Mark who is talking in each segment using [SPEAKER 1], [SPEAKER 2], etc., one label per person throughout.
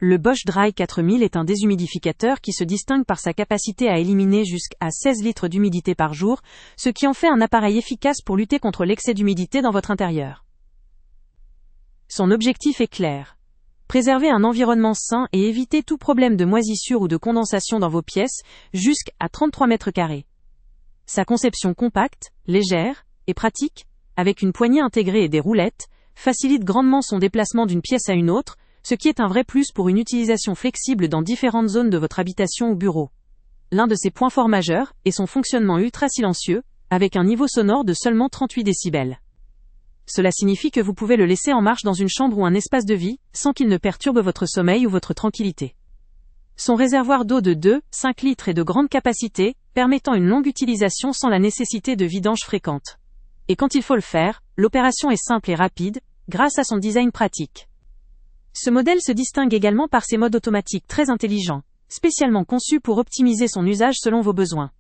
[SPEAKER 1] Le Bosch Dry 4000 est un déshumidificateur qui se distingue par sa capacité à éliminer jusqu'à 16 litres d'humidité par jour, ce qui en fait un appareil efficace pour lutter contre l'excès d'humidité dans votre intérieur. Son objectif est clair. Préserver un environnement sain et éviter tout problème de moisissure ou de condensation dans vos pièces, jusqu'à 33 mètres carrés. Sa conception compacte, légère et pratique, avec une poignée intégrée et des roulettes, facilite grandement son déplacement d'une pièce à une autre, ce qui est un vrai plus pour une utilisation flexible dans différentes zones de votre habitation ou bureau. L'un de ses points forts majeurs est son fonctionnement ultra silencieux, avec un niveau sonore de seulement 38 décibels. Cela signifie que vous pouvez le laisser en marche dans une chambre ou un espace de vie, sans qu'il ne perturbe votre sommeil ou votre tranquillité. Son réservoir d'eau de 2-5 litres est de grande capacité, permettant une longue utilisation sans la nécessité de vidange fréquente. Et quand il faut le faire, l'opération est simple et rapide, grâce à son design pratique. Ce modèle se distingue également par ses modes automatiques très intelligents, spécialement conçus pour optimiser son usage selon vos besoins.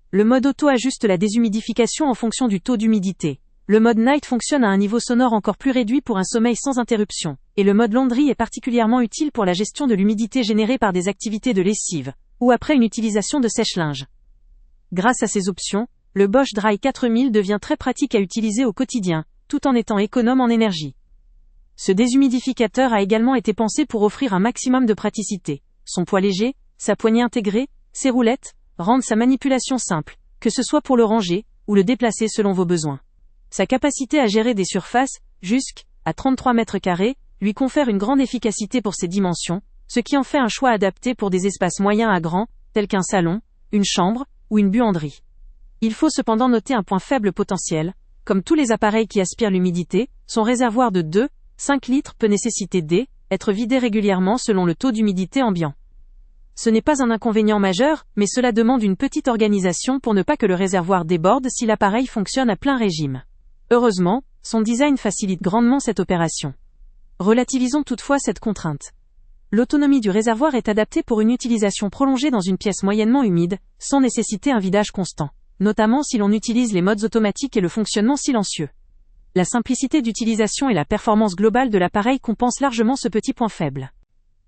[SPEAKER 1] Le mode auto ajuste la déshumidification en fonction du taux d'humidité. Le mode night fonctionne à un niveau sonore encore plus réduit pour un sommeil sans interruption, et le mode laundry est particulièrement utile pour la gestion de l'humidité générée par des activités de lessive, ou après une utilisation de sèche-linge. Grâce à ces options, le Bosch Dry 4000 devient très pratique à utiliser au quotidien, tout en étant économe en énergie. Ce déshumidificateur a également été pensé pour offrir un maximum de praticité. Son poids léger, sa poignée intégrée, ses roulettes, rendent sa manipulation simple, que ce soit pour le ranger, ou le déplacer selon vos besoins. Sa capacité à gérer des surfaces, jusqu'à 33 mètres carrés, lui confère une grande efficacité pour ses dimensions, ce qui en fait un choix adapté pour des espaces moyens à grands, tels qu'un salon, une chambre, ou une buanderie. Il faut cependant noter un point faible potentiel. Comme tous les appareils qui aspirent l'humidité, son réservoir de 2-5 litres peut nécessiter d'être vidé régulièrement selon le taux d'humidité ambiant. Ce n'est pas un inconvénient majeur, mais cela demande une petite organisation pour ne pas que le réservoir déborde si l'appareil fonctionne à plein régime. Heureusement, son design facilite grandement cette opération. Relativisons toutefois cette contrainte. L'autonomie du réservoir est adaptée pour une utilisation prolongée dans une pièce moyennement humide, sans nécessiter un vidage constant, notamment si l'on utilise les modes automatiques et le fonctionnement silencieux. La simplicité d'utilisation et la performance globale de l'appareil compensent largement ce petit point faible.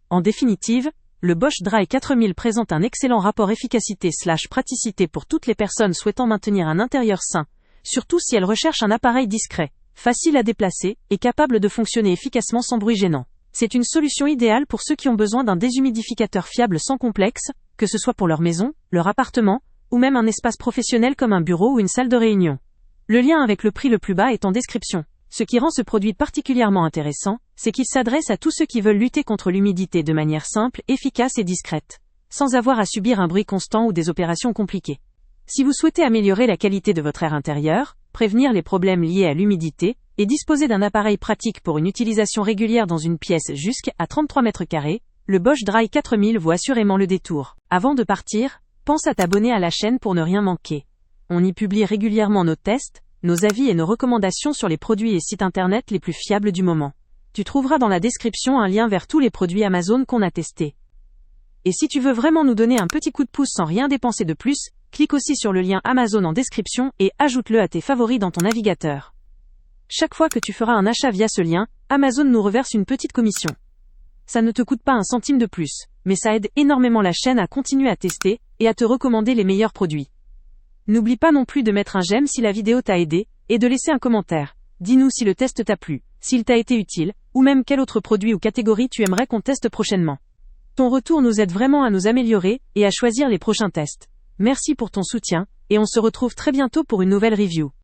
[SPEAKER 1] En définitive, le Bosch Dry 4000 présente un excellent rapport efficacité/praticité pour toutes les personnes souhaitant maintenir un intérieur sain, surtout si elles recherchent un appareil discret, facile à déplacer et capable de fonctionner efficacement sans bruit gênant. C'est une solution idéale pour ceux qui ont besoin d'un déshumidificateur fiable sans complexe, que ce soit pour leur maison, leur appartement, ou même un espace professionnel comme un bureau ou une salle de réunion. Le lien avec le prix le plus bas est en description. Ce qui rend ce produit particulièrement intéressant, c'est qu'il s'adresse à tous ceux qui veulent lutter contre l'humidité de manière simple, efficace et discrète, sans avoir à subir un bruit constant ou des opérations compliquées. Si vous souhaitez améliorer la qualité de votre air intérieur, prévenir les problèmes liés à l'humidité, et disposer d'un appareil pratique pour une utilisation régulière dans une pièce jusqu'à 33 mètres carrés, le Bosch Dry 4000 vaut assurément le détour. Avant de partir, pense à t'abonner à la chaîne pour ne rien manquer. On y publie régulièrement nos tests, nos avis et nos recommandations sur les produits et sites internet les plus fiables du moment. Tu trouveras dans la description un lien vers tous les produits Amazon qu'on a testés. Et si tu veux vraiment nous donner un petit coup de pouce sans rien dépenser de plus, clique aussi sur le lien Amazon en description et ajoute-le à tes favoris dans ton navigateur. Chaque fois que tu feras un achat via ce lien, Amazon nous reverse une petite commission. Ça ne te coûte pas un centime de plus, mais ça aide énormément la chaîne à continuer à tester et à te recommander les meilleurs produits. N'oublie pas non plus de mettre un j'aime si la vidéo t'a aidé, et de laisser un commentaire. Dis-nous si le test t'a plu, s'il t'a été utile, ou même quel autre produit ou catégorie tu aimerais qu'on teste prochainement. Ton retour nous aide vraiment à nous améliorer et à choisir les prochains tests. Merci pour ton soutien, et on se retrouve très bientôt pour une nouvelle review.